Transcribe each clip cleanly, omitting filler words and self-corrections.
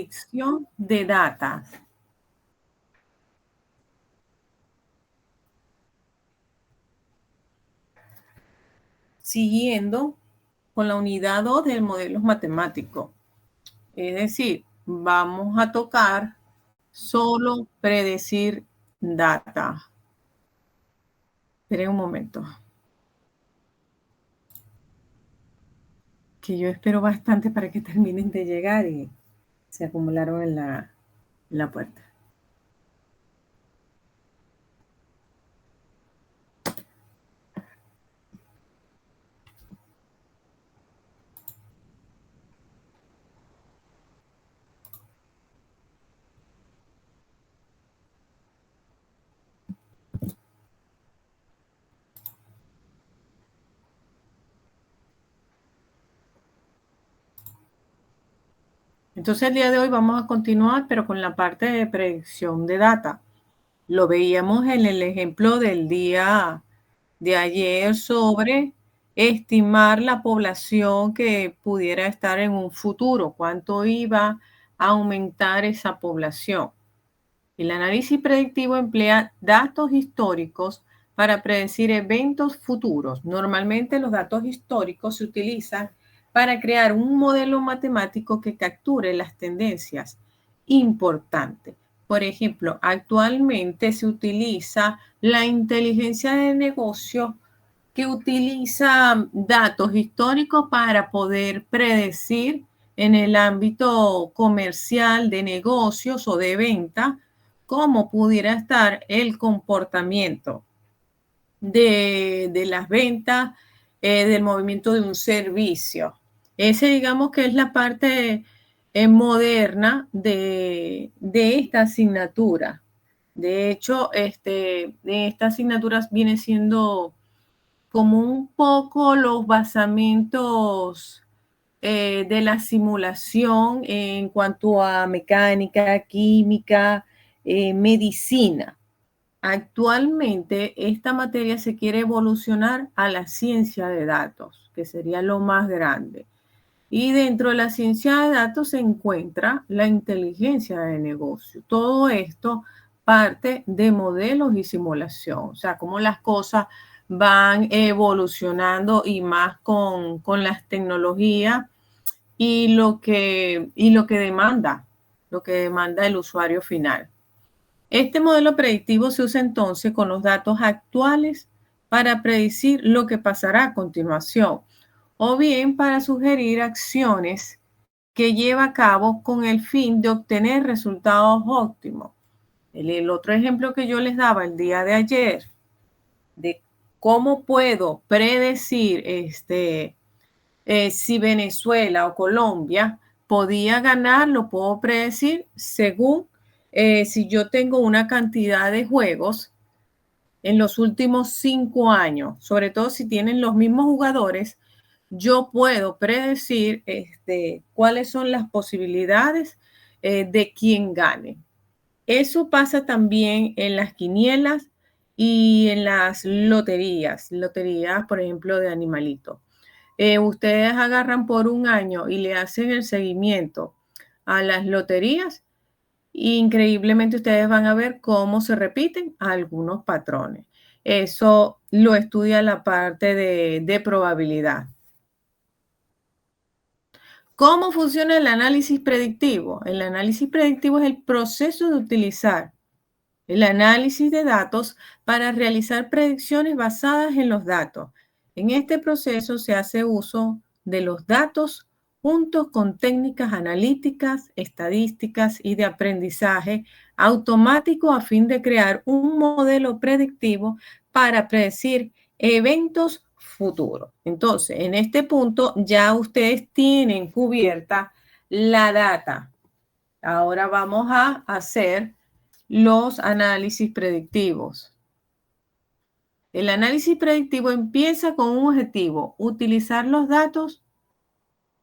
predicción de data. Siguiendo con la unidad 2 del modelo matemático. Es decir, vamos a tocar solo predecir data. Esperen un momento. Que yo espero bastante para que terminen de llegar y se acumularon en la puerta. Entonces el día de hoy vamos a continuar, pero con la parte de predicción de data. Lo veíamos en el ejemplo del día de ayer sobre estimar la población que pudiera estar en un futuro, cuánto iba a aumentar esa población. El análisis predictivo emplea datos históricos para predecir eventos futuros. Normalmente los datos históricos se utilizan para crear un modelo matemático que capture las tendencias importantes. Por ejemplo, actualmente se utiliza la inteligencia de negocio que utiliza datos históricos para poder predecir en el ámbito comercial de negocios o de venta cómo pudiera estar el comportamiento de las ventas, del movimiento de un servicio. Ese digamos que es la parte moderna de esta asignatura. De hecho, de estas asignaturas viene siendo como un poco los basamentos de la simulación en cuanto a mecánica, química, medicina. Actualmente esta materia se quiere evolucionar a la ciencia de datos, que sería lo más grande. Y dentro de la ciencia de datos se encuentra la inteligencia de negocio. Todo esto parte de modelos y simulación, o sea, cómo las cosas van evolucionando y más con las tecnologías y lo que demanda el usuario final. Este modelo predictivo se usa entonces con los datos actuales para predecir lo que pasará a continuación o bien para sugerir acciones que lleva a cabo con el fin de obtener resultados óptimos. El otro ejemplo que yo les daba el día de ayer de cómo puedo predecir si Venezuela o Colombia podía ganar, lo puedo predecir según si yo tengo una cantidad de juegos en los últimos 5 años, sobre todo si tienen los mismos jugadores, yo puedo predecir cuáles son las posibilidades de quién gane. Eso pasa también en las quinielas y en las loterías, por ejemplo, de animalitos. Ustedes agarran por un año y le hacen el seguimiento a las loterías. Increíblemente ustedes van a ver cómo se repiten algunos patrones. Eso lo estudia la parte de probabilidad. ¿Cómo funciona el análisis predictivo? El análisis predictivo es el proceso de utilizar el análisis de datos para realizar predicciones basadas en los datos. En este proceso se hace uso de los datos juntos con técnicas analíticas, estadísticas y de aprendizaje automático a fin de crear un modelo predictivo para predecir eventos futuros. Entonces, en este punto ya ustedes tienen cubierta la data. Ahora vamos a hacer los análisis predictivos. El análisis predictivo empieza con un objetivo: utilizar los datos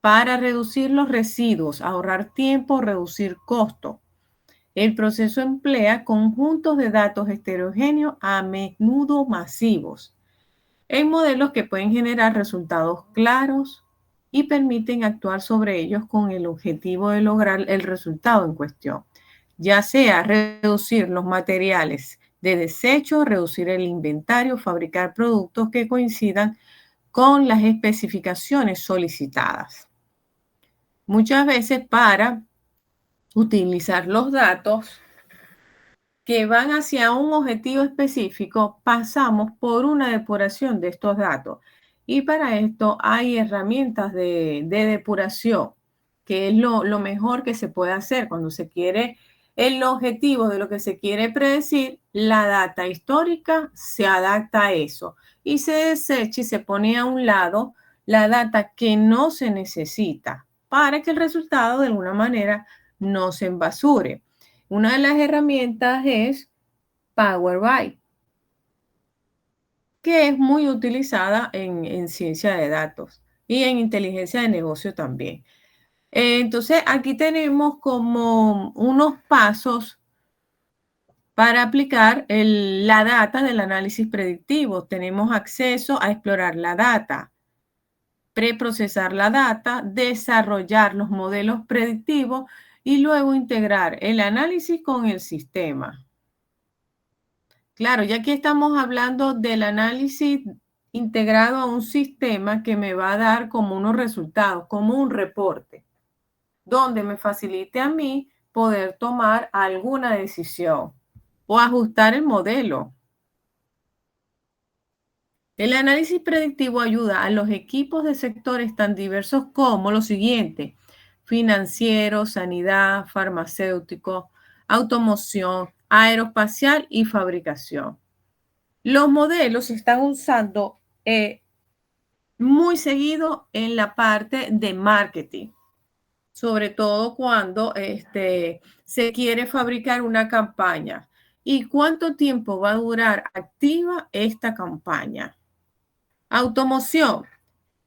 para reducir los residuos, ahorrar tiempo, reducir costo. El proceso emplea conjuntos de datos heterogéneos, a menudo masivos, en modelos que pueden generar resultados claros, y permiten actuar sobre ellos con el objetivo de lograr el resultado en cuestión, ya sea reducir los materiales de desecho, reducir el inventario, fabricar productos que coincidan con las especificaciones solicitadas. Muchas veces para utilizar los datos que van hacia un objetivo específico, pasamos por una depuración de estos datos. Y para esto hay herramientas de depuración, que es lo mejor que se puede hacer cuando se quiere el objetivo de lo que se quiere predecir. La data histórica se adapta a eso y se desecha y se pone a un lado la data que no se necesita para que el resultado de alguna manera no se embasure. Una de las herramientas es Power BI, que es muy utilizada en ciencia de datos y en inteligencia de negocio también. Entonces, aquí tenemos como unos pasos para aplicar la data del análisis predictivo. Tenemos acceso a explorar la data, preprocesar la data, desarrollar los modelos predictivos y luego integrar el análisis con el sistema. Claro, ya que estamos hablando del análisis integrado a un sistema que me va a dar como unos resultados, como un reporte, donde me facilite a mí poder tomar alguna decisión o ajustar el modelo. El análisis predictivo ayuda a los equipos de sectores tan diversos como lo siguiente: financiero, sanidad, farmacéutico, automoción, aeroespacial y fabricación. Los modelos se están usando muy seguido en la parte de marketing, sobre todo cuando se quiere fabricar una campaña. ¿Y cuánto tiempo va a durar activa esta campaña? Automoción,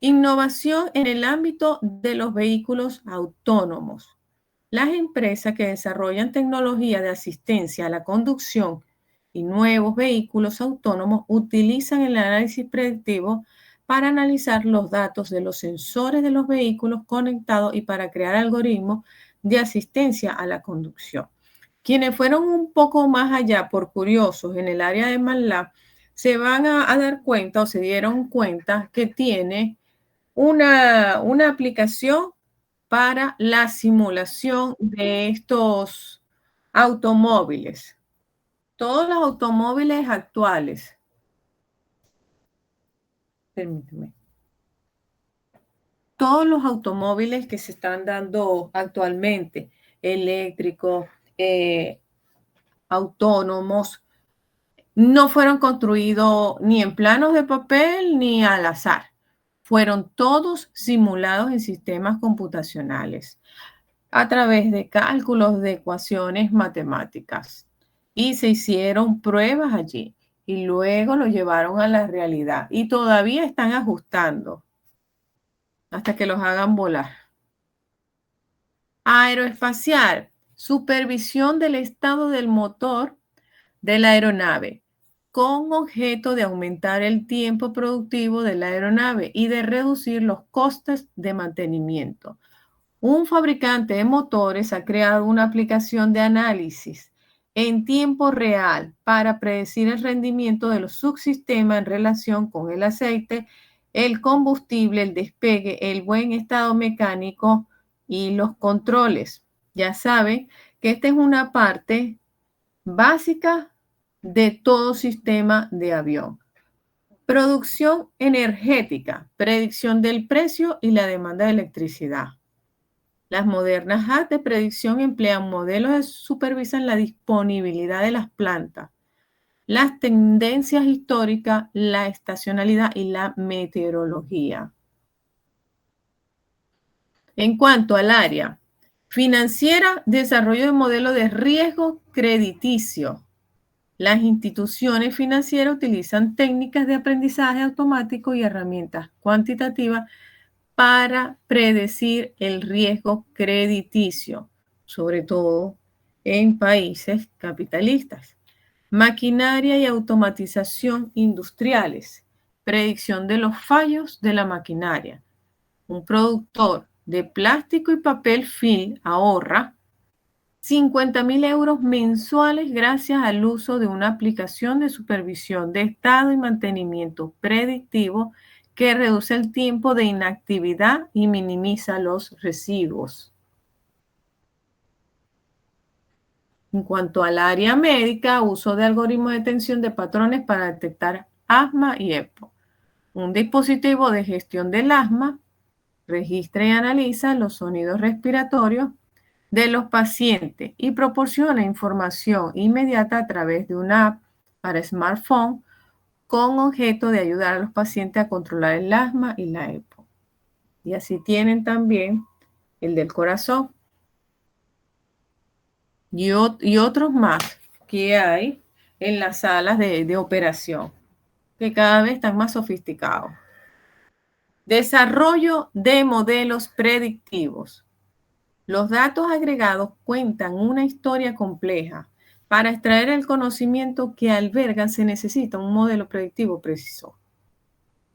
innovación en el ámbito de los vehículos autónomos. Las empresas que desarrollan tecnología de asistencia a la conducción y nuevos vehículos autónomos utilizan el análisis predictivo para analizar los datos de los sensores de los vehículos conectados y para crear algoritmos de asistencia a la conducción. Quienes fueron un poco más allá por curiosos en el área de MATLAB se van a dar cuenta o se dieron cuenta que tiene una aplicación para la simulación de estos automóviles. Todos los automóviles actuales, permíteme, todos los automóviles que se están dando actualmente, eléctricos, autónomos, no fueron construidos ni en planos de papel ni al azar. Fueron todos simulados en sistemas computacionales a través de cálculos de ecuaciones matemáticas. Y se hicieron pruebas allí y luego lo llevaron a la realidad y todavía están ajustando hasta que los hagan volar. Aeroespacial, supervisión del estado del motor de la aeronave con objeto de aumentar el tiempo productivo de la aeronave y de reducir los costes de mantenimiento. Un fabricante de motores ha creado una aplicación de análisis en tiempo real para predecir el rendimiento de los subsistemas en relación con el aceite, el combustible, el despegue, el buen estado mecánico y los controles. Ya saben que esta es una parte básica de todo sistema de avión. Producción energética, predicción del precio y la demanda de electricidad. Las modernas apps de predicción emplean modelos que supervisan la disponibilidad de las plantas, las tendencias históricas, la estacionalidad y la meteorología. En cuanto al área financiera, desarrollo de modelos de riesgo crediticio. Las instituciones financieras utilizan técnicas de aprendizaje automático y herramientas cuantitativas para predecir el riesgo crediticio, sobre todo en países capitalistas. Maquinaria y automatización industriales, predicción de los fallos de la maquinaria. un productor de plástico y papel film ahorra 50.000 euros mensuales gracias al uso de una aplicación de supervisión de estado y mantenimiento predictivo que reduce el tiempo de inactividad y minimiza los residuos. En cuanto al área médica, uso de algoritmos de detección de patrones para detectar asma y EPO. Un dispositivo de gestión del asma registra y analiza los sonidos respiratorios de los pacientes y proporciona información inmediata a través de una app para smartphone con objeto de ayudar a los pacientes a controlar el asma y la EPO. Y así tienen también el del corazón y otros más que hay en las salas de operación, que cada vez están más sofisticados. Desarrollo de modelos predictivos. Los datos agregados cuentan una historia compleja. Para extraer el conocimiento que albergan se necesita un modelo predictivo preciso.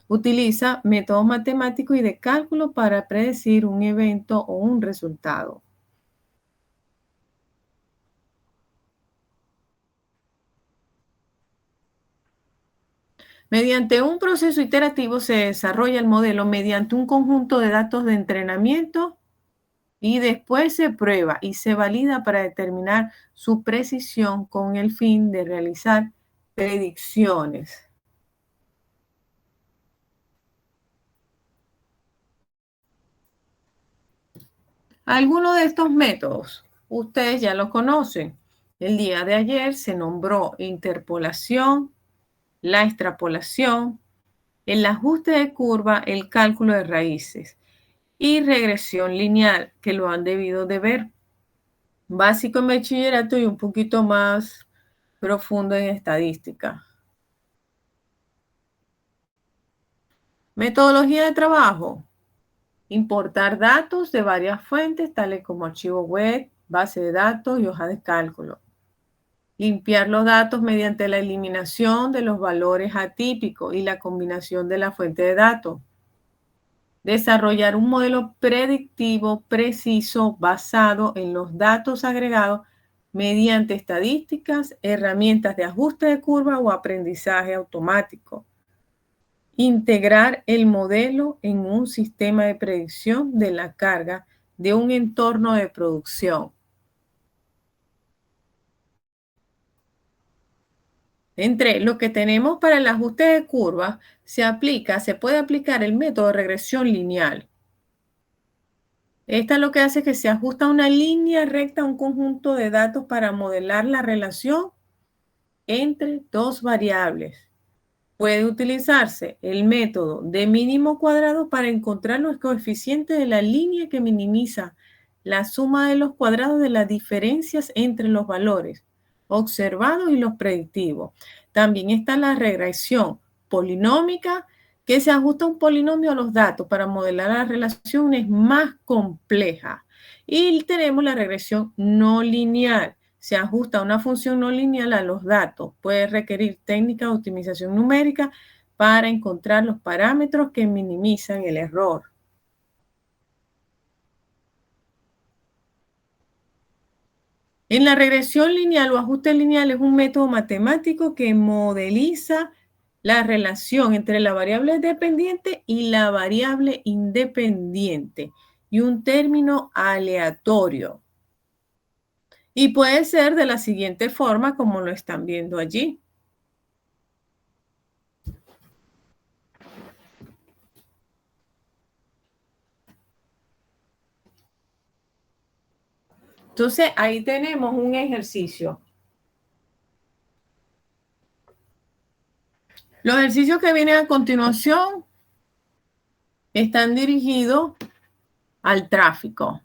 Utiliza métodos matemáticos y de cálculo para predecir un evento o un resultado. Mediante un proceso iterativo se desarrolla el modelo mediante un conjunto de datos de entrenamiento y después se prueba y se valida para determinar su precisión con el fin de realizar predicciones. Algunos de estos métodos ustedes ya los conocen. El día de ayer se nombró interpolación, la extrapolación, el ajuste de curva, el cálculo de raíces y regresión lineal, que lo han debido de ver. Básico en bachillerato y un poquito más profundo en estadística. Metodología de trabajo. Importar datos de varias fuentes, tales como archivo web, base de datos y hoja de cálculo. Limpiar los datos mediante la eliminación de los valores atípicos y la combinación de la fuente de datos. Desarrollar un modelo predictivo preciso basado en los datos agregados mediante estadísticas, herramientas de ajuste de curva o aprendizaje automático. Integrar el modelo en un sistema de predicción de la carga de un entorno de producción. Entre lo que tenemos para el ajuste de curva, se puede aplicar el método de regresión lineal. Esta lo que hace es que se ajusta una línea recta a un conjunto de datos para modelar la relación entre dos variables. Puede utilizarse el método de mínimo cuadrado para encontrar los coeficientes de la línea que minimiza la suma de los cuadrados de las diferencias entre los valores observados y los predictivos. También está la regresión polinómica, que se ajusta un polinomio a los datos para modelar las relaciones más complejas. Y tenemos la regresión no lineal. Se ajusta una función no lineal a los datos. Puede requerir técnicas de optimización numérica para encontrar los parámetros que minimizan el error. En la regresión lineal o ajuste lineal es un método matemático que modeliza la relación entre la variable dependiente y la variable independiente y un término aleatorio. Y puede ser de la siguiente forma, como lo están viendo allí. Entonces, ahí tenemos un ejercicio. Los ejercicios que vienen a continuación están dirigidos al tráfico.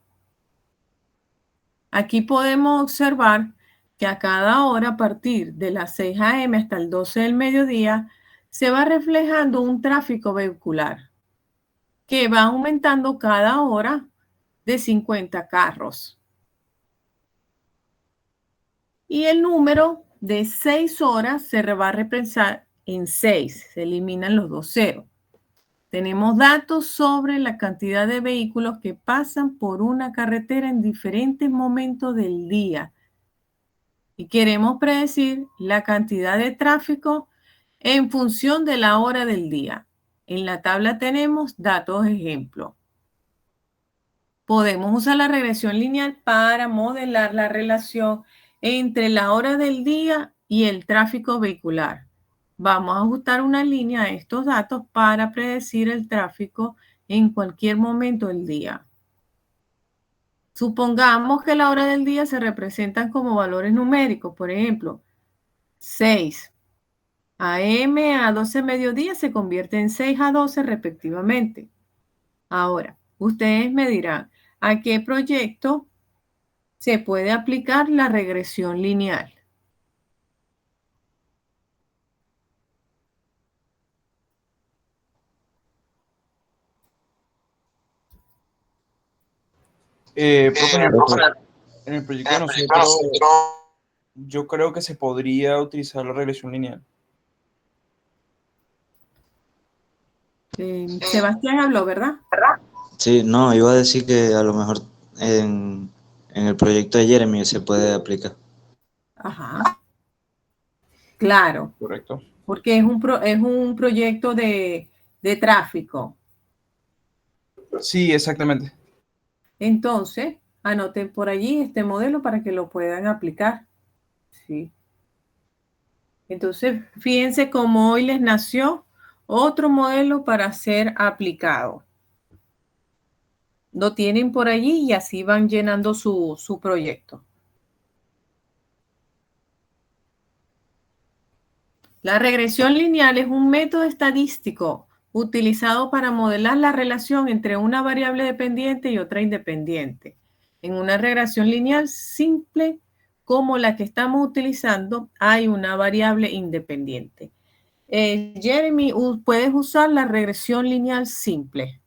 Aquí podemos observar que a cada hora, a partir de las 6 a.m. hasta el 12 del mediodía, se va reflejando un tráfico vehicular que va aumentando cada hora de 50 carros. Y el número de 6 horas se va a representar en 6, se eliminan los dos ceros. Tenemos datos sobre la cantidad de vehículos que pasan por una carretera en diferentes momentos del día. Y queremos predecir la cantidad de tráfico en función de la hora del día. En la tabla tenemos datos ejemplo. Podemos usar la regresión lineal para modelar la relación entre la hora del día y el tráfico vehicular. Vamos a ajustar una línea a estos datos para predecir el tráfico en cualquier momento del día. Supongamos que la hora del día se representan como valores numéricos, por ejemplo, 6 a.m. a 12 mediodía se convierte en 6 a 12 respectivamente. Ahora, ustedes me dirán, ¿a qué proyecto se puede aplicar la regresión lineal? Profe, Profe, en el proyecto de nosotros, yo creo que se podría utilizar la regresión lineal. Sebastián habló, ¿verdad? sí, no, iba a decir que a lo mejor en el proyecto de Jeremy se puede aplicar. Ajá, claro, Correcto. porque es un proyecto de tráfico. Sí, exactamente. Entonces, anoten por allí este modelo para que lo puedan aplicar. Sí. Entonces, fíjense cómo hoy les nació otro modelo para ser aplicado. Lo tienen por allí y así van llenando su proyecto. La regresión lineal es un método estadístico utilizado para modelar la relación entre una variable dependiente y otra independiente. En una regresión lineal simple como la que estamos utilizando, hay una variable independiente. Jeremy, puedes usar la regresión lineal simple.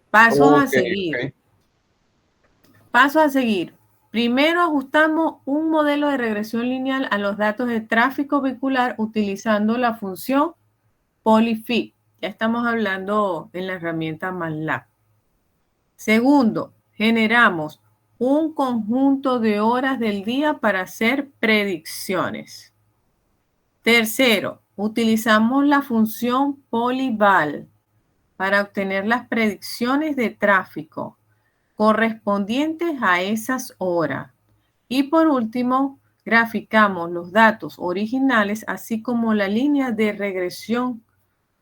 Pasos a Ok, seguir. ok. Pasos a seguir. Primero ajustamos un modelo de regresión lineal a los datos de tráfico vehicular utilizando la función polyfit. Ya estamos hablando en la herramienta MATLAB. Segundo, generamos un conjunto de horas del día para hacer predicciones. Tercero, utilizamos la función polyval para obtener las predicciones de tráfico correspondientes a esas horas. Y por último, graficamos los datos originales, así como la línea de regresión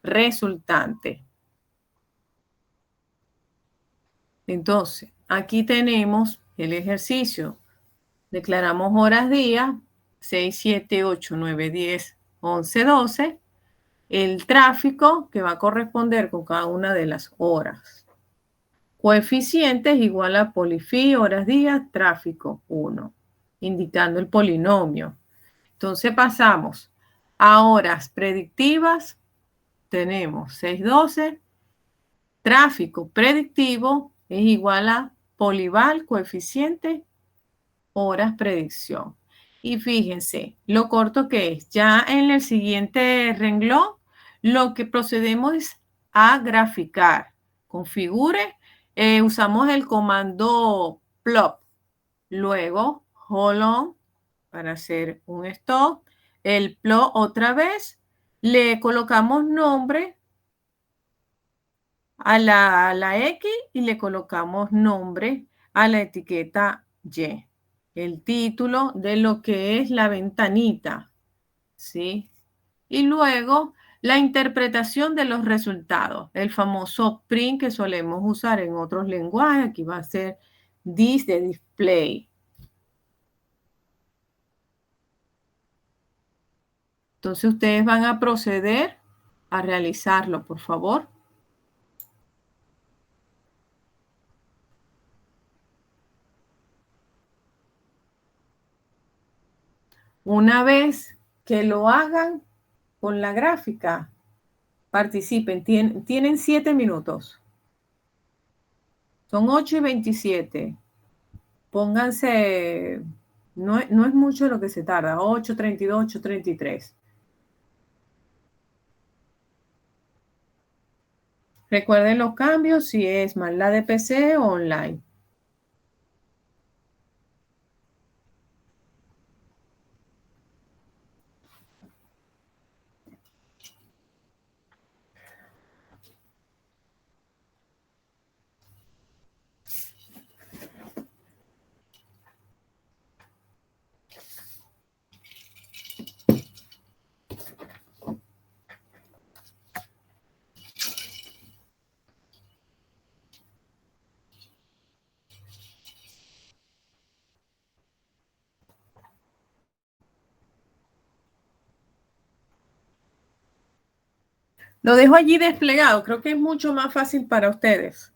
resultante. Entonces, aquí tenemos el ejercicio. Declaramos horas día, 6, 7, 8, 9, 10, 11, 12. El tráfico que va a corresponder con cada una de las horas. Coeficiente es igual a polifi, horas día, tráfico 1, indicando el polinomio. Entonces pasamos a horas predictivas. Tenemos 6, 12. Tráfico predictivo es igual a polival, coeficiente, horas predicción. Y fíjense lo corto que es. Ya en el siguiente renglón, lo que procedemos es a graficar. Configure, usamos el comando plot. Luego, hold on para hacer un stop. El plot otra vez. Le colocamos nombre a la X y le colocamos nombre a la etiqueta Y. El título de lo que es la ventanita, ¿sí? Y luego la interpretación de los resultados, el famoso print que solemos usar en otros lenguajes, aquí va a ser this de display. Entonces ustedes van a proceder a realizarlo, por favor. Una vez que lo hagan con la gráfica, participen. Tienen 7 minutos. Son 8:27. Pónganse, no es mucho lo que se tarda, 8:32, 8:33. Recuerden los cambios, si es más la de PC o online. Lo dejo allí desplegado, creo que es mucho más fácil para ustedes.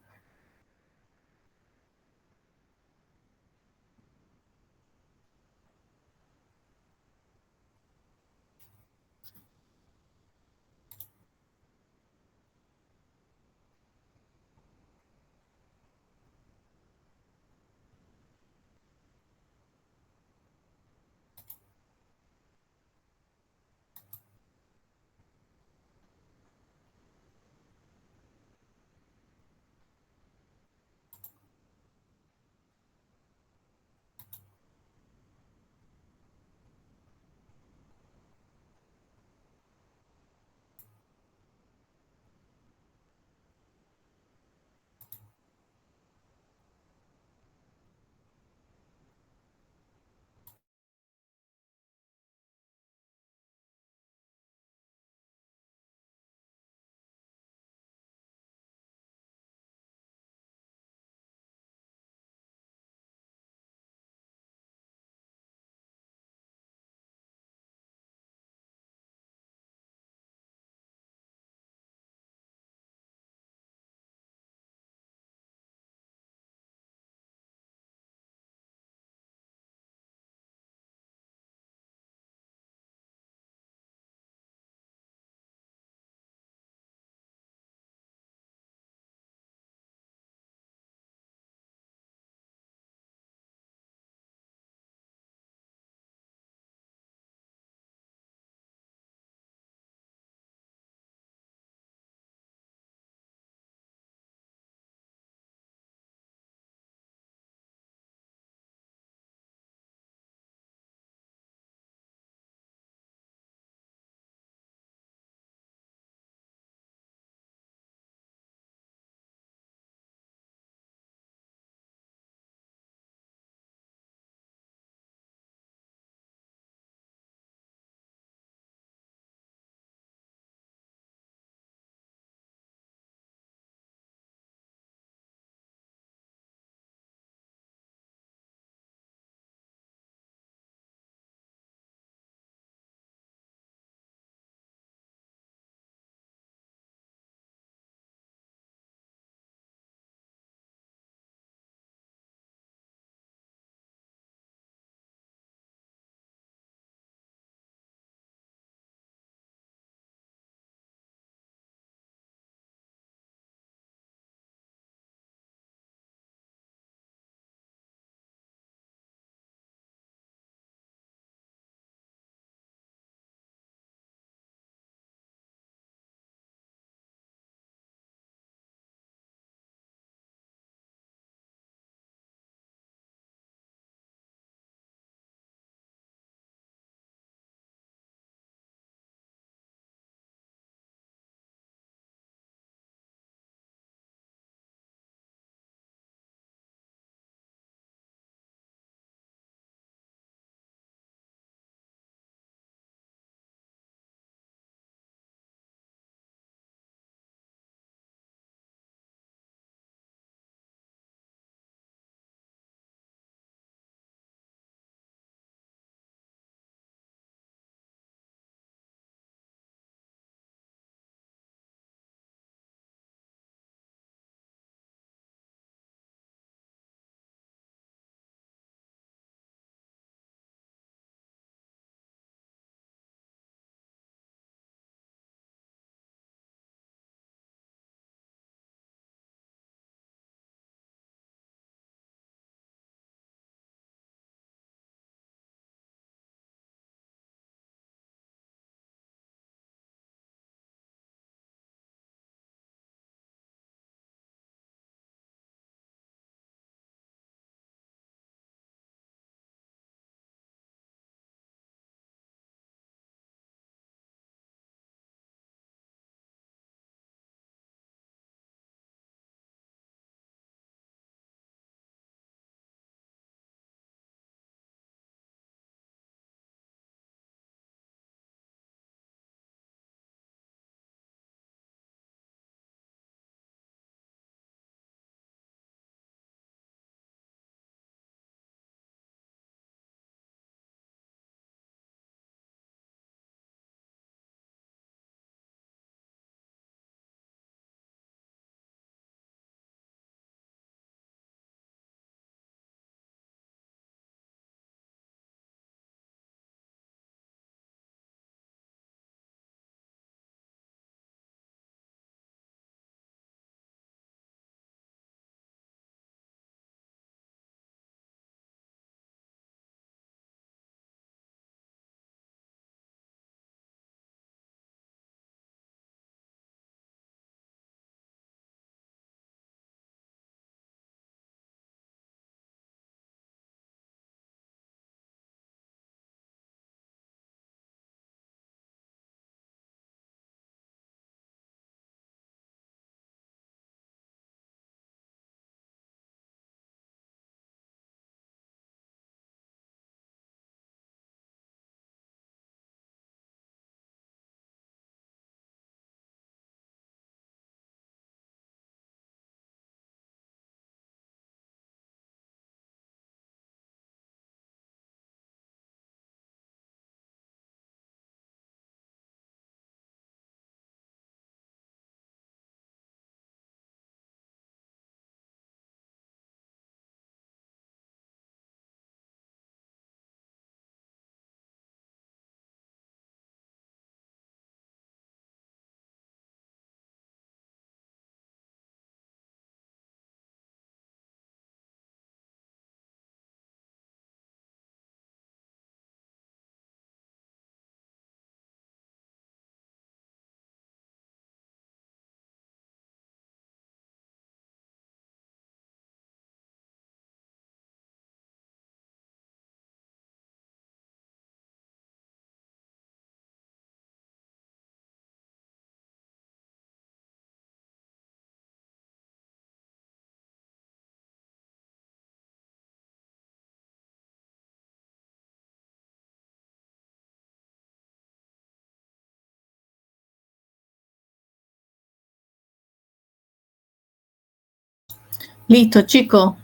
Listo, chicos.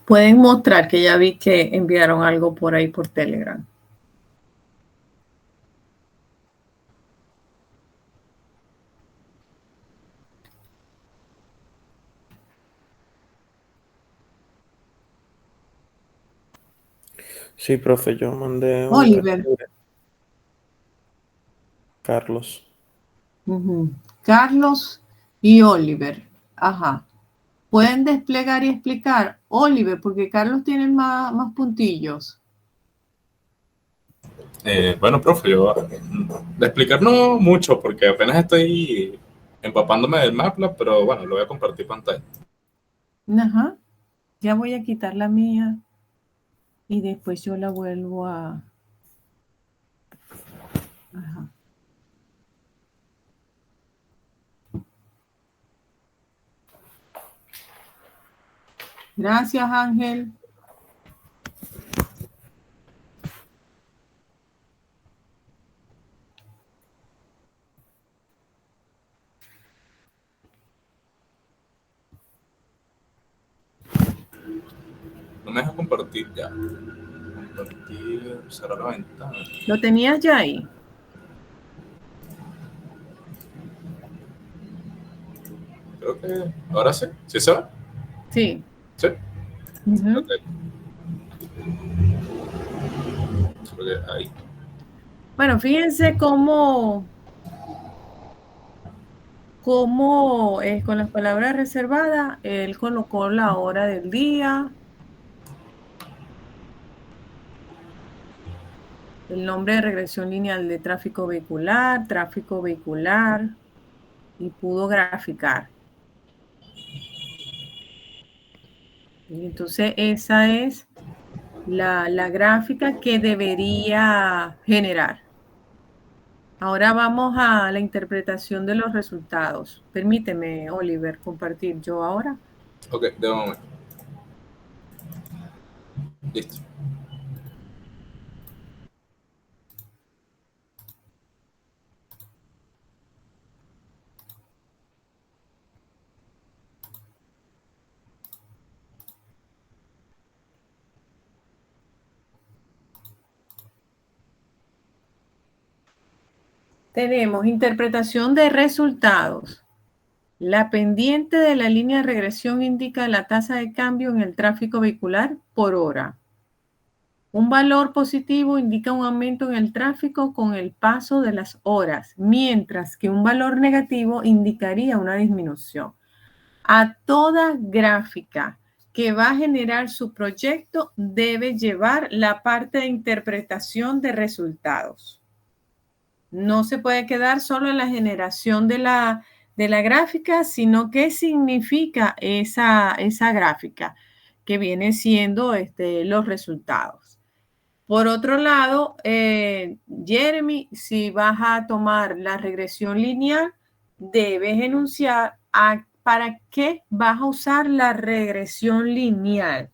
Pueden mostrar que ya vi que enviaron algo por ahí por Telegram. Sí, profe, yo mandé una Oliver. captura. Carlos. Carlos y Oliver. Ajá. Pueden desplegar y explicar. Oliver, porque Carlos tiene más puntillos. Bueno, profe, yo de explicar no mucho porque apenas estoy empapándome del MATLAB, pero bueno, lo voy a compartir pantalla. Ajá. Ya voy a quitar la mía y después yo la vuelvo a... Ajá. Gracias, Ángel. No me deja compartir ya. Compartir, cerrar la ventana. ¿Lo tenías ya ahí? Creo que ahora sí. ¿Sí se ve? Sí. Sí. Uh-huh. Okay. Creo que ahí. Bueno, fíjense cómo con las palabras reservadas, él colocó la hora del día, el nombre de regresión lineal de tráfico vehicular, y pudo graficar. Y entonces esa es la gráfica que debería generar. Ahora vamos a la interpretación de los resultados. Permíteme, Oliver, compartir yo ahora. Ok, de momento. Listo. Tenemos interpretación de resultados. La pendiente de la línea de regresión indica la tasa de cambio en el tráfico vehicular por hora. Un valor positivo indica un aumento en el tráfico con el paso de las horas, mientras que un valor negativo indicaría una disminución. A toda gráfica que va a generar su proyecto debe llevar la parte de interpretación de resultados. No se puede quedar solo en la generación de la gráfica, sino qué significa esa gráfica que viene siendo los resultados. Por otro lado, Jeremy, si vas a tomar la regresión lineal, debes enunciar para qué vas a usar la regresión lineal.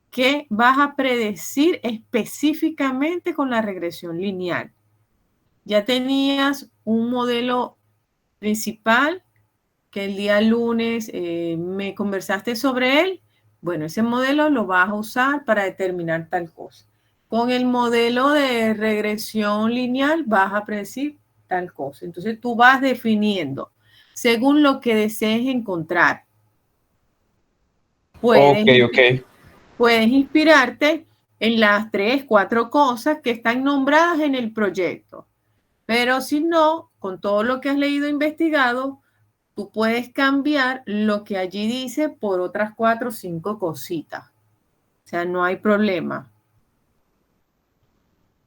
¿Qué vas a predecir específicamente con la regresión lineal? Ya tenías un modelo principal que el día lunes me conversaste sobre él. Bueno, ese modelo lo vas a usar para determinar tal cosa. Con el modelo de regresión lineal vas a predecir tal cosa. Entonces tú vas definiendo según lo que desees encontrar. Puedes inspirarte en las 3, 4 cosas que están nombradas en el proyecto. Pero si no, con todo lo que has leído e investigado, tú puedes cambiar lo que allí dice por otras 4 o 5 cositas. O sea, no hay problema.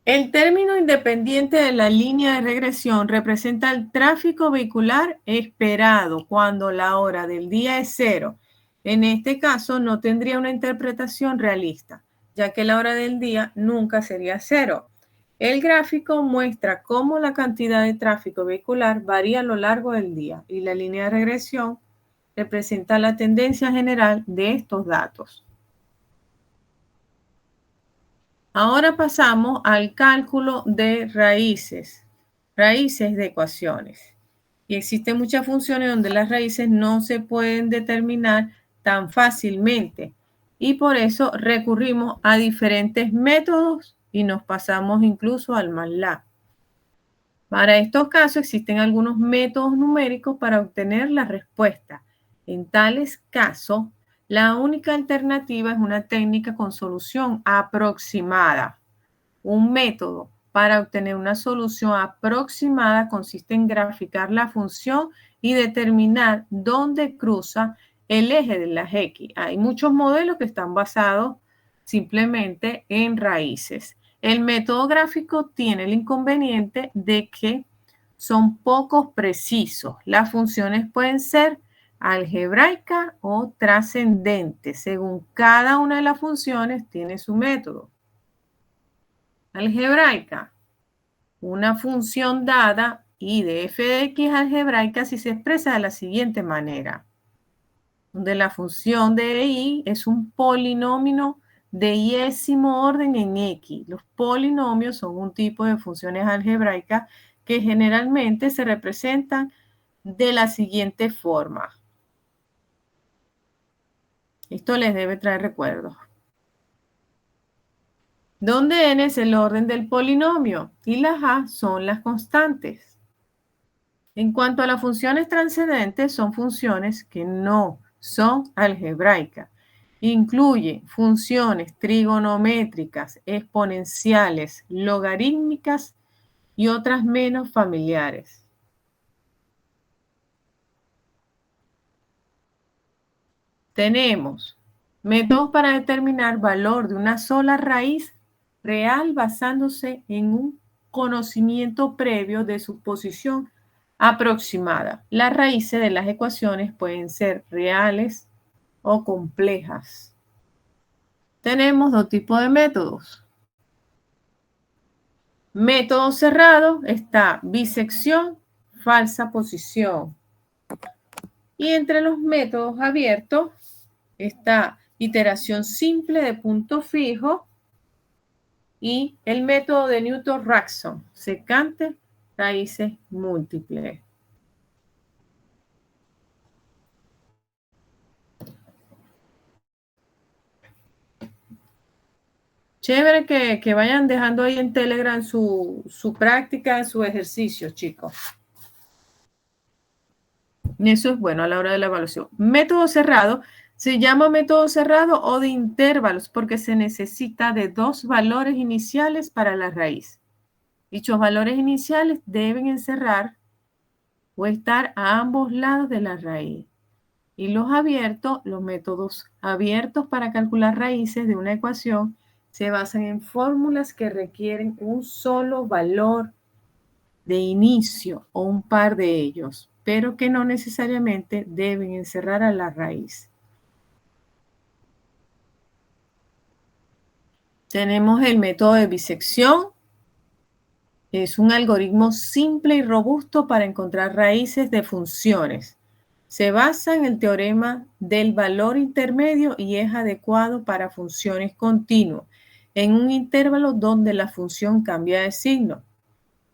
El término independiente de la línea de regresión representa el tráfico vehicular esperado cuando la hora del día es 0. En este caso, no tendría una interpretación realista, ya que la hora del día nunca sería 0. El gráfico muestra cómo la cantidad de tráfico vehicular varía a lo largo del día y la línea de regresión representa la tendencia general de estos datos. Ahora pasamos al cálculo de raíces de ecuaciones. Y existen muchas funciones donde las raíces no se pueden determinar tan fácilmente. Y por eso recurrimos a diferentes métodos y nos pasamos incluso al MATLAB. Para estos casos existen algunos métodos numéricos para obtener la respuesta. En tales casos, la única alternativa es una técnica con solución aproximada. Un método para obtener una solución aproximada consiste en graficar la función y determinar dónde cruza el eje de las X. Hay muchos modelos que están basados simplemente en raíces. El método gráfico tiene el inconveniente de que son poco precisos. Las funciones pueden ser algebraicas o trascendentes. Según cada una de las funciones tiene su método. Algebraica. Una función dada y de f de x algebraica si se expresa de la siguiente manera, donde la función de y es un polinomio de yésimo orden en x. Los polinomios son un tipo de funciones algebraicas que generalmente se representan de la siguiente forma. Esto les debe traer recuerdos. Donde n es el orden del polinomio y las a son las constantes. En cuanto a las funciones trascendentes, son funciones que no son algebraicas. Incluye funciones trigonométricas, exponenciales, logarítmicas y otras menos familiares. Tenemos métodos para determinar valor de una sola raíz real basándose en un conocimiento previo de su posición aproximada. Las raíces de las ecuaciones pueden ser reales o complejas. Tenemos dos tipos de métodos. Método cerrado está bisección, falsa posición. Y entre los métodos abiertos está iteración simple de punto fijo y el método de Newton-Raphson, secante, raíces múltiples. Chévere que vayan dejando ahí en Telegram su práctica, su ejercicio, chicos. Eso es bueno a la hora de la evaluación. Método cerrado se llama método cerrado o de intervalos porque se necesita de dos valores iniciales para la raíz. Dichos valores iniciales deben encerrar o estar a ambos lados de la raíz. Y los abiertos, los métodos abiertos para calcular raíces de una ecuación se basan en fórmulas que requieren un solo valor de inicio o un par de ellos, pero que no necesariamente deben encerrar a la raíz. Tenemos el método de bisección. Es un algoritmo simple y robusto para encontrar raíces de funciones. Se basa en el teorema del valor intermedio y es adecuado para funciones continuas en un intervalo donde la función cambia de signo.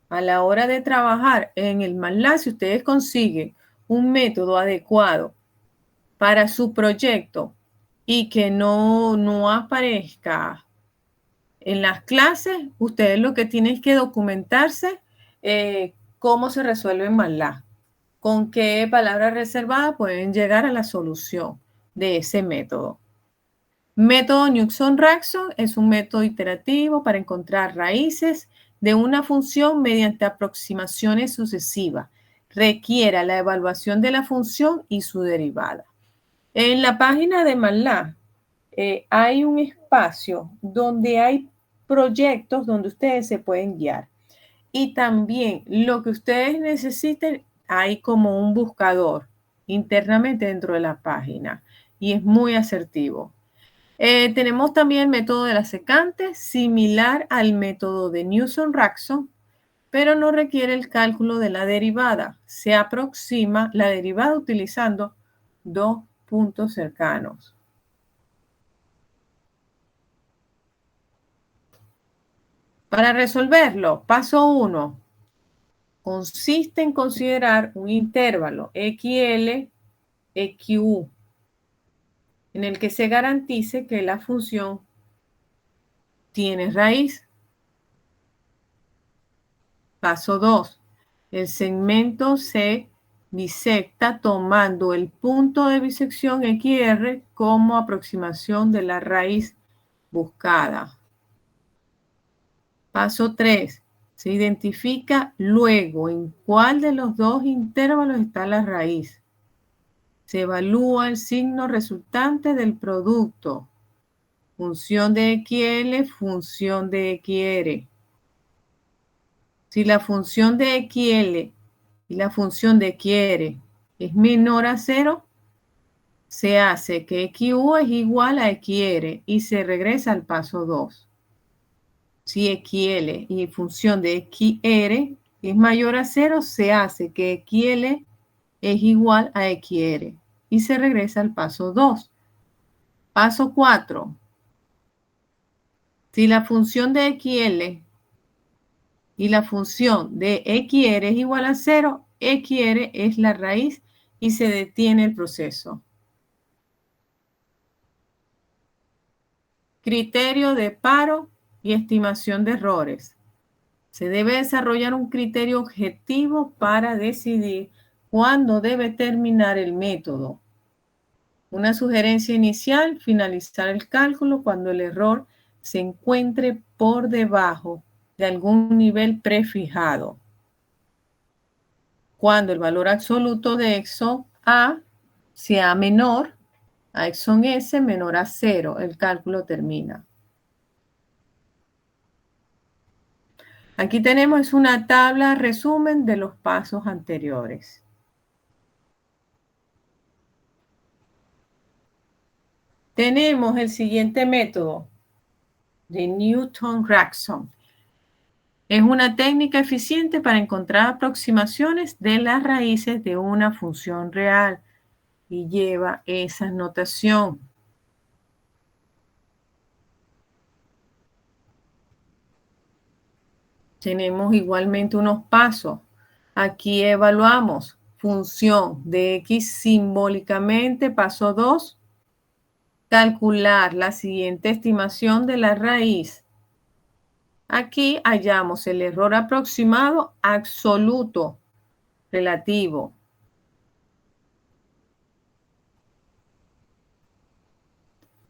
A la hora de trabajar en el MATLAB, si ustedes consiguen un método adecuado para su proyecto y que no aparezca en las clases, ustedes lo que tienen es que documentarse cómo se resuelve en MATLAB, con qué palabra reservada pueden llegar a la solución de ese método. Método Newton-Raphson es un método iterativo para encontrar raíces de una función mediante aproximaciones sucesivas. Requiere la evaluación de la función y su derivada. En la página de MATLAB hay un espacio donde hay proyectos donde ustedes se pueden guiar. Y también lo que ustedes necesiten, hay como un buscador internamente dentro de la página y es muy asertivo. Tenemos también el método de la secante, similar al método de Newton-Raphson, pero no requiere el cálculo de la derivada. Se aproxima la derivada utilizando dos puntos cercanos. Para resolverlo, paso 1. consiste en considerar un intervalo XL, EQ, en el que se garantice que la función tiene raíz. Paso 2. El segmento se bisecta tomando el punto de bisección XR como aproximación de la raíz buscada. Paso 3. Se identifica luego en cuál de los dos intervalos está la raíz. Se evalúa el signo resultante del producto. Función de XL, función de XR. Si la función de XL y la función de XR es menor a 0, se hace que XU es igual a XR y se regresa al paso 2. Si XL y función de XR es mayor a 0, se hace que XL es igual a XR y se regresa al paso 2. Paso 4. Si la función de XL y la función de XR es igual a 0, XR es la raíz y se detiene el proceso. Criterio de paro y estimación de errores. Se debe desarrollar un criterio objetivo para decidir cuándo debe terminar el método. Una sugerencia inicial, finalizar el cálculo cuando el error se encuentre por debajo de algún nivel prefijado. Cuando el valor absoluto de exon A sea menor a exon S menor a 0, el cálculo termina. Aquí tenemos una tabla resumen de los pasos anteriores. Tenemos el siguiente método de Newton-Raphson. Es una técnica eficiente para encontrar aproximaciones de las raíces de una función real y lleva esa notación. Tenemos igualmente unos pasos. Aquí evaluamos función de X simbólicamente, paso 2, calcular la siguiente estimación de la raíz. Aquí hallamos el error aproximado absoluto relativo.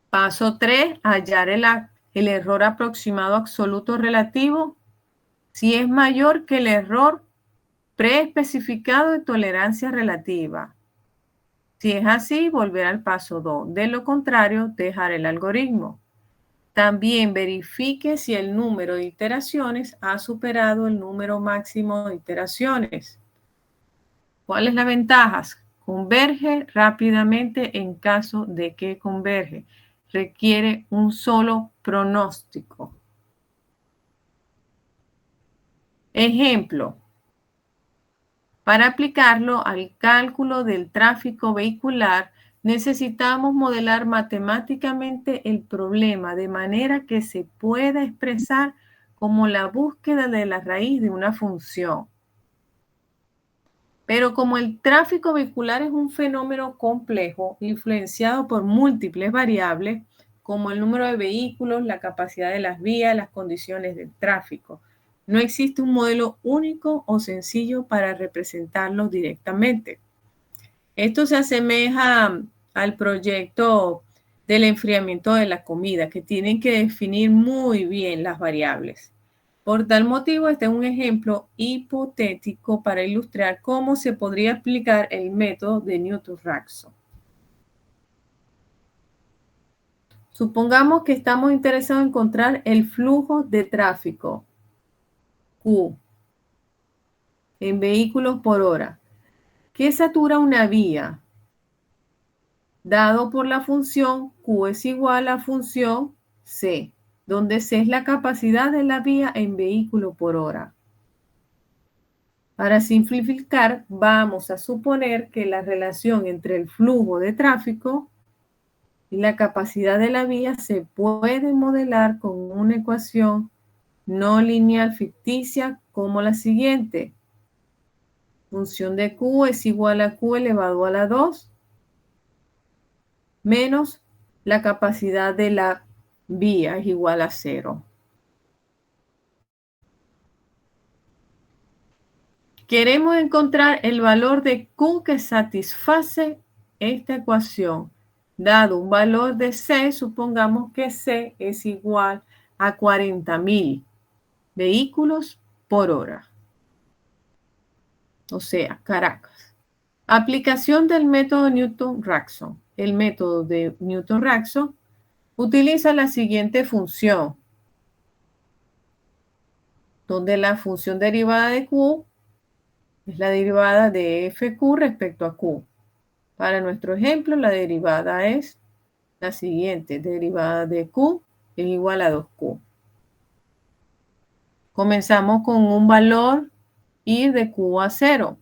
Paso 3, hallar el error aproximado absoluto relativo si es mayor que el error preespecificado de tolerancia relativa. Si es así, volver al paso 2. De lo contrario, dejar el algoritmo. También verifique si el número de iteraciones ha superado el número máximo de iteraciones. ¿Cuál es la ventaja? Converge rápidamente en caso de que converge. Requiere un solo pronóstico. Ejemplo. Para aplicarlo al cálculo del tráfico vehicular, necesitamos modelar matemáticamente el problema de manera que se pueda expresar como la búsqueda de la raíz de una función. Pero como el tráfico vehicular es un fenómeno complejo, influenciado por múltiples variables, como el número de vehículos, la capacidad de las vías, las condiciones del tráfico, no existe un modelo único o sencillo para representarlo directamente. Esto se asemeja al proyecto del enfriamiento de la comida, que tienen que definir muy bien las variables. Por tal motivo, este es un ejemplo hipotético para ilustrar cómo se podría aplicar el método de Newton-Raphson. Supongamos que estamos interesados en encontrar el flujo de tráfico Q en vehículos por hora, que satura una vía, dado por la función Q es igual a función C, donde C es la capacidad de la vía en vehículo por hora. Para simplificar, vamos a suponer que la relación entre el flujo de tráfico y la capacidad de la vía se puede modelar con una ecuación no lineal ficticia como la siguiente. función de Q es igual a Q elevado a la 2 menos la capacidad de la vía es igual a 0. Queremos encontrar el valor de Q que satisface esta ecuación. Dado un valor de C, supongamos que C es igual a 40.000 vehículos por hora. O sea, Caracas. Aplicación del método Newton-Raphson. El método de Newton-Raphson utiliza la siguiente función, donde la función derivada de Q es la derivada de FQ respecto a Q. Para nuestro ejemplo, la derivada es la siguiente. Derivada de Q es igual a 2Q. Comenzamos con un valor ir de Q a 0.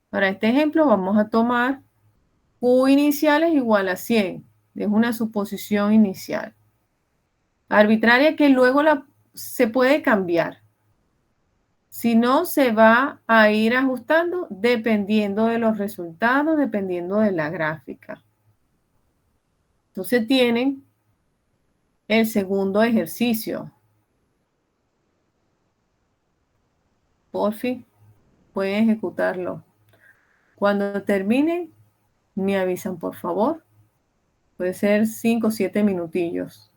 Para este ejemplo vamos a tomar Q inicial es igual a 100. Es una suposición inicial. Arbitraria que luego se puede cambiar. Si no, se va a ir ajustando dependiendo de los resultados, dependiendo de la gráfica. Entonces tienen el segundo ejercicio. Por fin, pueden ejecutarlo. Cuando terminen, me avisan, por favor. Puede ser 5 o 7 minutillos.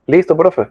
Listo, profe.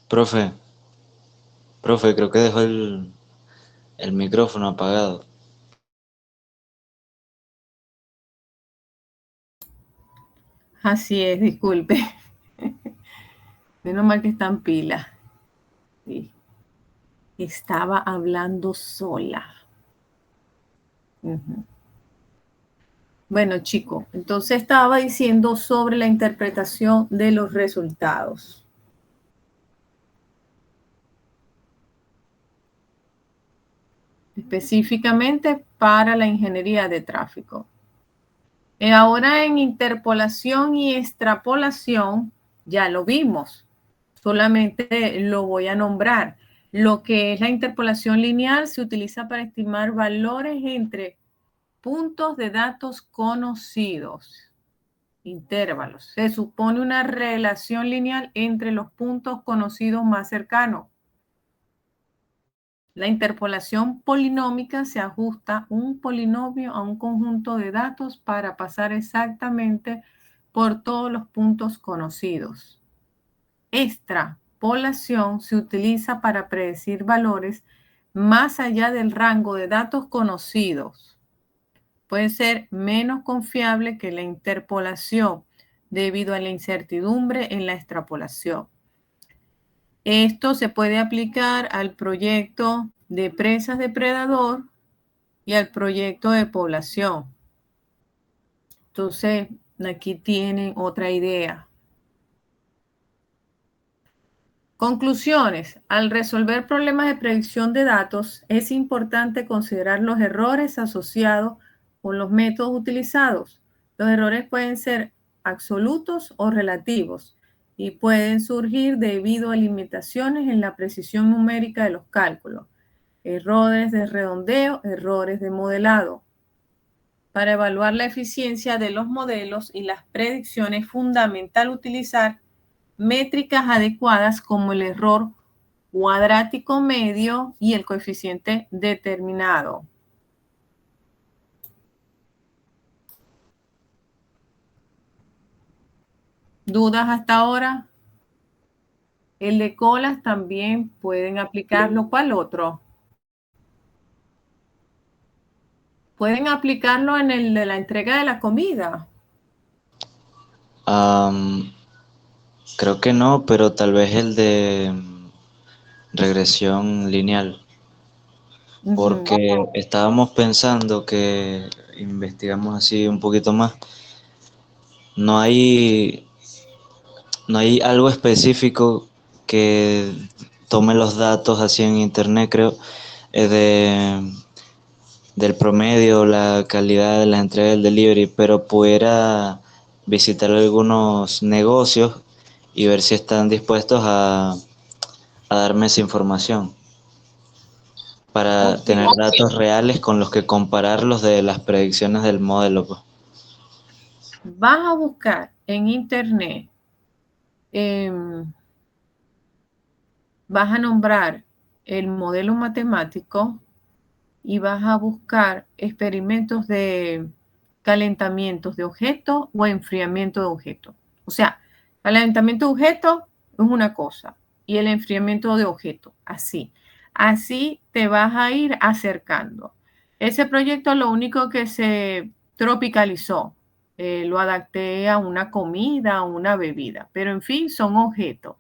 Profe, profe, creo que dejó el micrófono apagado. Así es, disculpe. Menos mal que está en pila. Sí. Estaba hablando sola. Ujú. Bueno, chico, entonces estaba diciendo sobre la interpretación de los resultados. específicamente para la ingeniería de tráfico. Ahora en interpolación y extrapolación ya lo vimos, solamente lo voy a nombrar. Lo que es la interpolación lineal se utiliza para estimar valores entre puntos de datos conocidos, intervalos. Se supone una relación lineal entre los puntos conocidos más cercanos. La interpolación polinómica se ajusta un polinomio a un conjunto de datos para pasar exactamente por todos los puntos conocidos. Extrapolación se utiliza para predecir valores más allá del rango de datos conocidos. Puede ser menos confiable que la interpolación debido a la incertidumbre en la extrapolación. Esto se puede aplicar al proyecto de presas depredador y al proyecto de población. Entonces, aquí tienen otra idea. Conclusiones. Al resolver problemas de predicción de datos, es importante considerar los errores asociados con los métodos utilizados. Los errores pueden ser absolutos o relativos y pueden surgir debido a limitaciones en la precisión numérica de los cálculos, errores de redondeo, errores de modelado. Para evaluar la eficiencia de los modelos y las predicciones es fundamental utilizar métricas adecuadas como el error cuadrático medio y el coeficiente determinado. ¿Dudas hasta ahora? El de colas también pueden aplicarlo. ¿Cuál otro? Pueden aplicarlo en el de la entrega de la comida. Creo que no, pero tal vez el de regresión lineal. Porque estábamos pensando que investigamos así un poquito más. No hay algo específico que tome los datos así en internet, creo, del promedio, la calidad de la entrega del delivery, pero pudiera visitar algunos negocios y ver si están dispuestos a darme esa información para tener datos reales con los que compararlos de las predicciones del modelo. Pues. Vas a buscar en internet, vas a nombrar el modelo matemático y vas a buscar experimentos de calentamientos de objetos o enfriamiento de objetos. O sea, calentamiento de objetos es una cosa y el enfriamiento de objetos, así. Así te vas a ir acercando. Ese proyecto lo único que se tropicalizó, lo adapté a una comida, a una bebida, pero en fin, son objetos.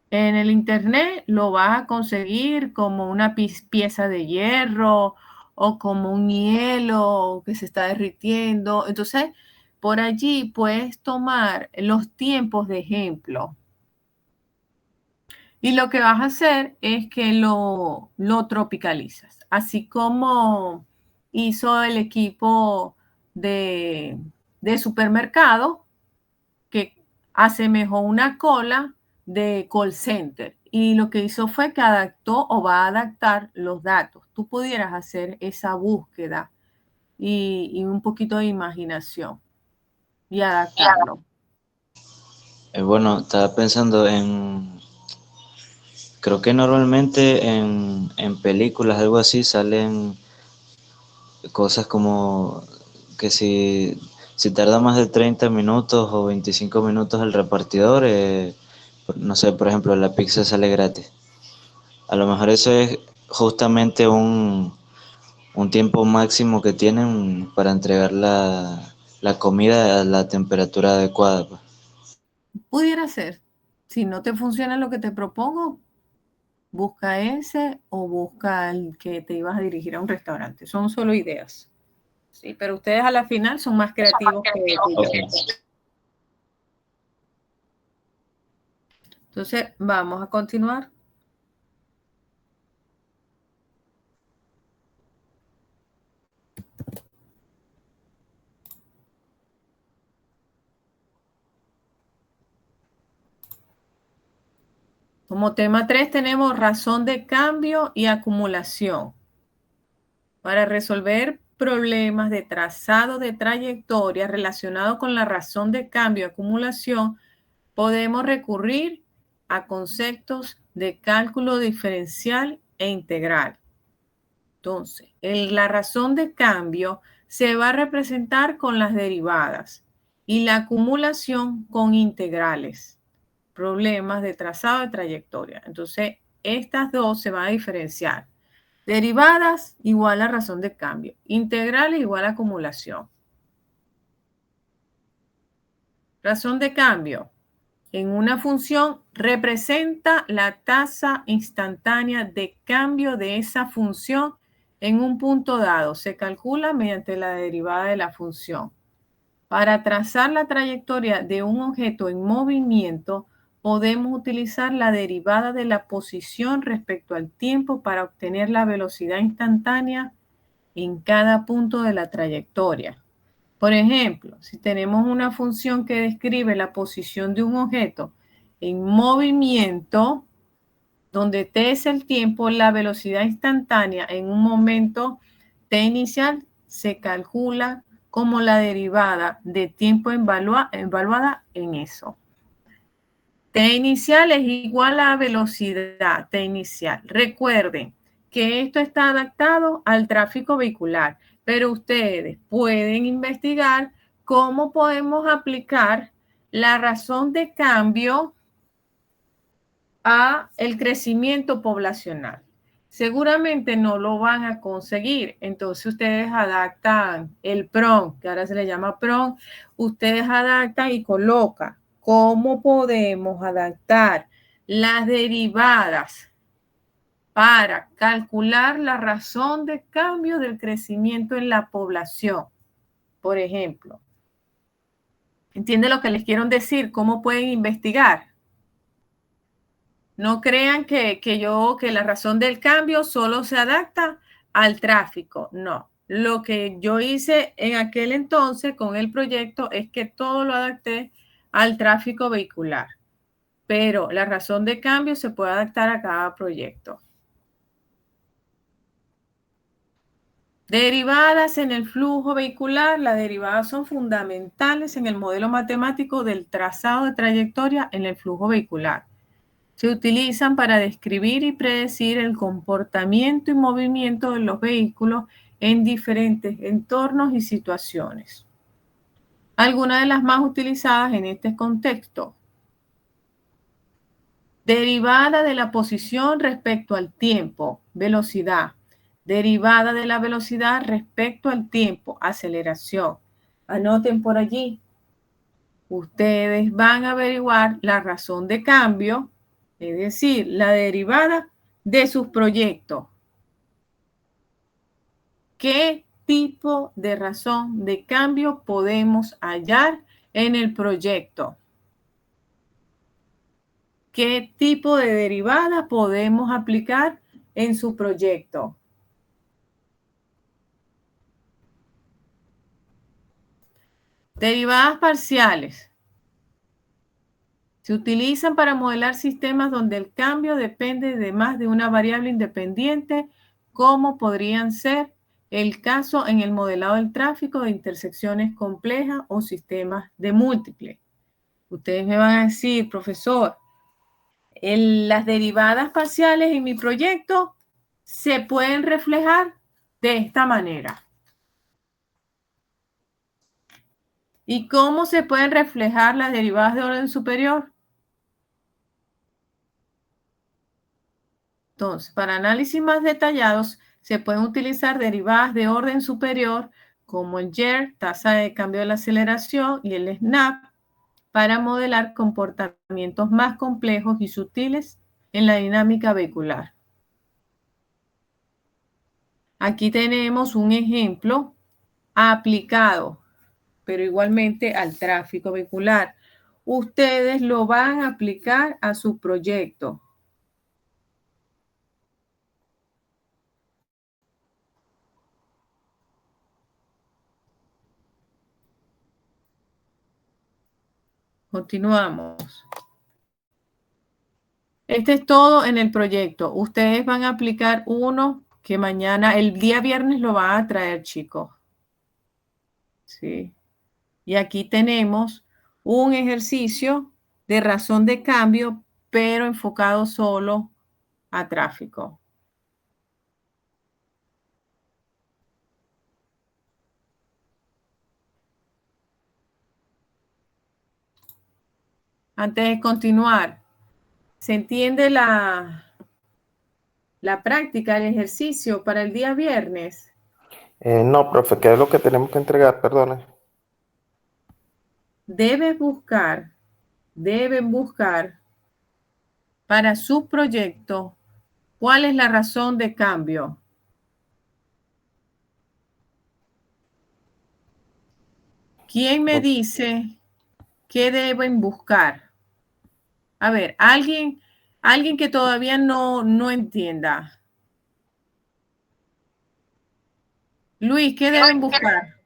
En el internet lo vas a conseguir como una pieza de hierro o como un hielo que se está derritiendo. Entonces, por allí puedes tomar los tiempos de ejemplo. Y lo que vas a hacer es que lo tropicalizas. Así como hizo el equipo de supermercado que asemejó una cola de call center y lo que hizo fue que adaptó o va a adaptar los datos. Tú pudieras hacer esa búsqueda y un poquito de imaginación y adaptarlo. Bueno, estaba pensando creo que normalmente en películas, algo así, salen cosas como que si tarda más de 30 minutos o 25 minutos el repartidor, no sé, por ejemplo, la pizza sale gratis. A lo mejor eso es justamente un tiempo máximo que tienen para entregar la comida a la temperatura adecuada. Pues. Pudiera ser. Si no te funciona lo que te propongo, busca ese o busca el que te ibas a dirigir a un restaurante. Son solo ideas. Sí, pero ustedes a la final son más creativos que yo. Entonces, vamos a continuar. Como tema 3 tenemos razón de cambio y acumulación. Para resolver problemas de trazado de trayectoria relacionados con la razón de cambio y acumulación, podemos recurrir a conceptos de cálculo diferencial e integral. Entonces, la razón de cambio se va a representar con las derivadas y la acumulación con integrales. Problemas de trazado de trayectoria. Entonces, estas dos se van a diferenciar. Derivadas igual a razón de cambio. Integrales igual a acumulación. Razón de cambio. En una función representa la tasa instantánea de cambio de esa función en un punto dado. Se calcula mediante la derivada de la función. Para trazar la trayectoria de un objeto en movimiento, podemos utilizar la derivada de la posición respecto al tiempo para obtener la velocidad instantánea en cada punto de la trayectoria. Por ejemplo, si tenemos una función que describe la posición de un objeto en movimiento, donde t es el tiempo, la velocidad instantánea en un momento t inicial se calcula como la derivada de tiempo evaluada en eso. T inicial es igual a velocidad T inicial. Recuerden que esto está adaptado al tráfico vehicular, pero ustedes pueden investigar cómo podemos aplicar la razón de cambio a el crecimiento poblacional. Seguramente no lo van a conseguir. Entonces ustedes adaptan el PRON, que ahora se le llama PRON, ustedes adaptan y colocan cómo podemos adaptar las derivadas para calcular la razón de cambio del crecimiento en la población. Por ejemplo, ¿entiende lo que les quiero decir? ¿Cómo pueden investigar? No crean que la razón del cambio solo se adapta al tráfico. No. Lo que yo hice en aquel entonces con el proyecto es que todo lo adapté al tráfico vehicular. Pero la razón de cambio se puede adaptar a cada proyecto. Derivadas en el flujo vehicular. Las derivadas son fundamentales en el modelo matemático del trazado de trayectoria en el flujo vehicular. Se utilizan para describir y predecir el comportamiento y movimiento de los vehículos en diferentes entornos y situaciones. Algunas de las más utilizadas en este contexto. Derivada de la posición respecto al tiempo, velocidad. Derivada de la velocidad respecto al tiempo, aceleración. Anoten por allí. Ustedes van a averiguar la razón de cambio, es decir, la derivada de sus proyectos. ¿Qué tipo de razón de cambio podemos hallar en el proyecto? ¿Qué tipo de derivada podemos aplicar en su proyecto? Derivadas parciales. Se utilizan para modelar sistemas donde el cambio depende de más de una variable independiente, como podrían ser el caso en el modelado del tráfico de intersecciones complejas o sistemas de múltiples. Ustedes me van a decir, profesor, las derivadas parciales en mi proyecto se pueden reflejar de esta manera. ¿Y cómo se pueden reflejar las derivadas de orden superior? Entonces, para análisis más detallados, se pueden utilizar derivadas de orden superior como el YER, tasa de cambio de la aceleración, y el SNAP, para modelar comportamientos más complejos y sutiles en la dinámica vehicular. Aquí tenemos un ejemplo aplicado, pero igualmente al tráfico vehicular. Ustedes lo van a aplicar a su proyecto. Continuamos. Este es todo en el proyecto. Ustedes van a aplicar uno que mañana, el día viernes lo van a traer, chicos. Sí. Y aquí tenemos un ejercicio de razón de cambio, pero enfocado solo a tráfico. Antes de continuar, ¿se entiende la práctica, el ejercicio para el día viernes? No, profe, ¿qué es lo que tenemos que entregar? Perdone. Deben buscar para su proyecto cuál es la razón de cambio. ¿Quién me dice qué deben buscar? A ver, alguien que todavía no entienda. Luis, ¿qué deben buscar?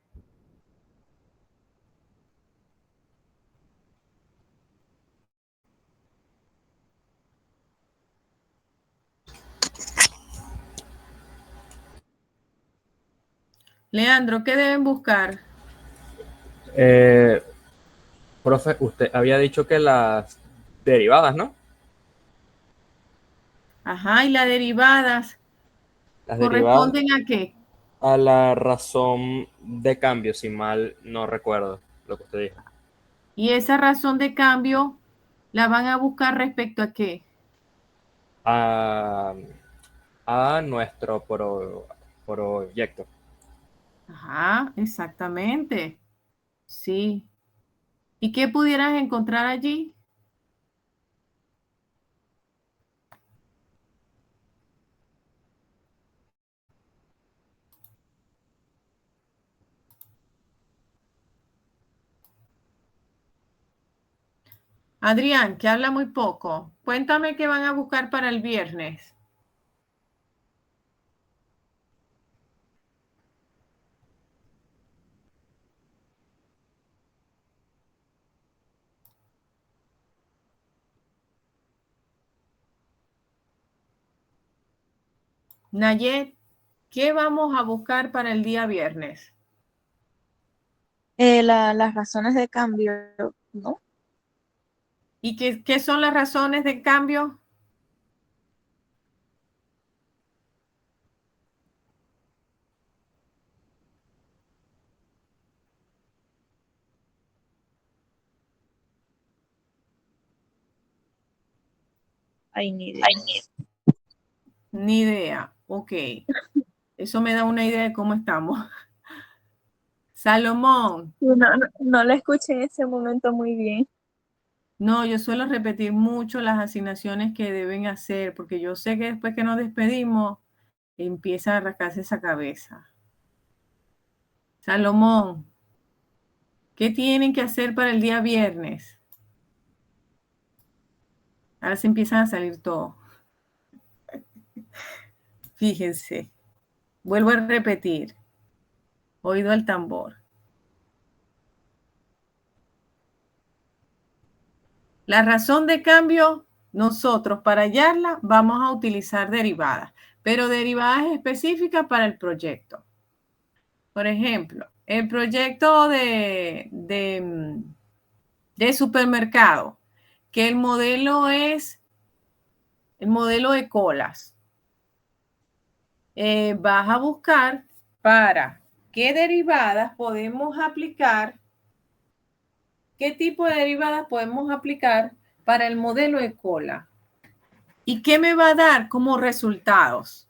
Leandro, ¿qué deben buscar? Profe, usted había dicho que las derivadas, ¿no? Ajá, y las derivadas Las derivadas corresponden a qué? a la razón de cambio, si mal no recuerdo lo que usted dijo. Y esa razón de cambio la van a buscar respecto a qué. A, a nuestro proyecto. Ajá, exactamente. Sí. ¿Y qué pudieras encontrar allí? Adrián, que habla muy poco. Cuéntame qué van a buscar para el viernes. Nayet, ¿qué vamos a buscar para el día viernes? Las razones de cambio, ¿no? ¿Y qué son las razones de cambio? Ay, ni idea. Ni idea. Ok. Eso me da una idea de cómo estamos. Salomón. No la escuché en ese momento muy bien. No, yo suelo repetir mucho las asignaciones que deben hacer, porque yo sé que después que nos despedimos, empieza a rascarse esa cabeza. Salomón, ¿qué tienen que hacer para el día viernes? Ahora se empiezan a salir todo. Fíjense, vuelvo a repetir, oído al tambor. La razón de cambio, nosotros para hallarla vamos a utilizar derivadas, pero derivadas específicas para el proyecto. Por ejemplo, el proyecto de supermercado, que el modelo es el modelo de colas. Vas a buscar para qué derivadas podemos aplicar, qué tipo de derivadas podemos aplicar para el modelo de cola. ¿Y qué me va a dar como resultados?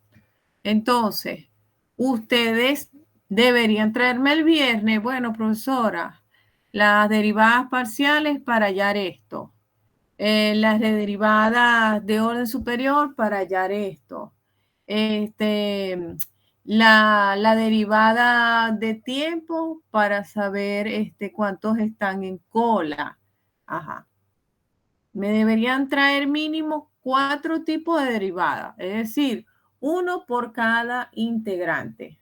Entonces, ustedes deberían traerme el viernes, bueno, profesora, las derivadas parciales para hallar esto, las derivadas de orden superior para hallar esto, la derivada de tiempo para saber cuántos están en cola. Ajá. Me deberían traer mínimo 4 tipos de derivadas, es decir, uno por cada integrante.